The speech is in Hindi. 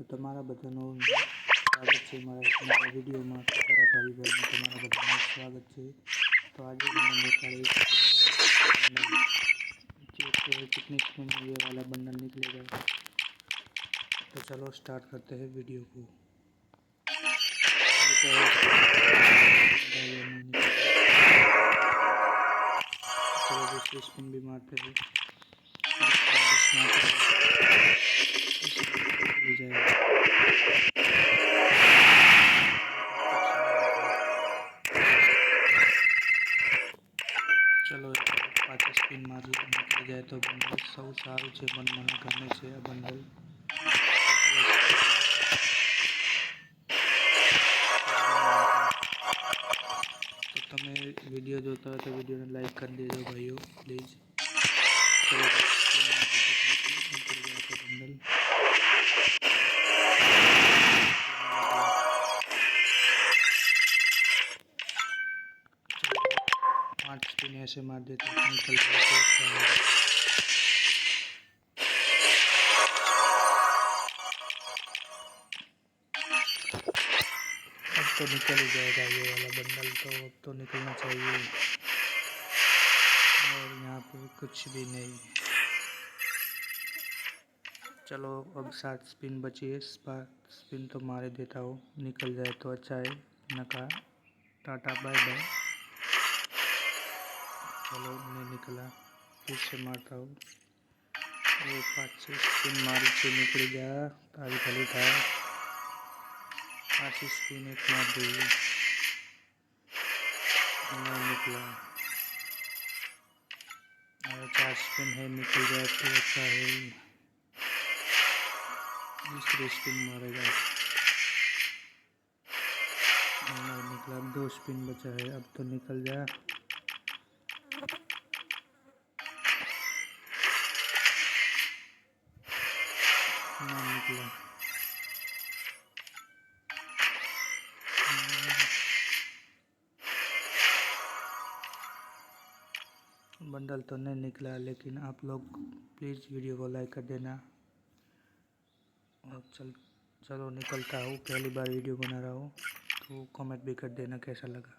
તો તમારા બધાનું સ્વાગત છે મારા વિડીયોમાં. તમારા ભાઈ બહેન તમારા બધાનું સ્વાગત છે. तो आज मैंने निकाली कितनी स्पिन ये वाला बंडल निकलेगा। तो चलो स्टार्ट करते हैं वीडियो को। चलो दूसरी स्पिन भी मारते हैं। चलो 5 स्पिन मारी निकली जाए तो बंडल सौ सारू है। मन મને ગમે છે આ બંડલ। तो તમે વિડીયો જોતા હોય તો વિડીયોને લાઈક કરી દેજો ભાઈઓ પ્લીઝ। ચલો બંડલ 5 स्पिन ऐसे मार देते हैं निकल जाते हैं। अब तो निकल ही जाएगा ये वाला बंडल। तो अब तो निकलना चाहिए और यहाँ पे कुछ भी नहीं। चलो अब 7 स्पिन बची है। 7 स्पिन तो मारे देता हूँ, निकल जाए तो अच्छा है, नका टाटा बाय बाय। चलो नहीं निकला, फिर से मारता हूँ। ये 5 स्पिन मारी से निकल गया। तारी खाली था 5 स्पिन एक मार दी, नहीं निकला। और 4 स्पिन है, निकल जाए तो अच्छा है। दूसरी स्पिन मारेगा, नहीं निकला। 2 स्पिन बचा है, अब तो निकल जाए। नहीं निकला। बंडल तो नहीं निकला, लेकिन आप लोग प्लीज़ वीडियो को लाइक कर देना। और चलो निकलता हूँ, पहली बार वीडियो बना रहा हूँ, तो कमेंट भी कर देना कैसा लगा।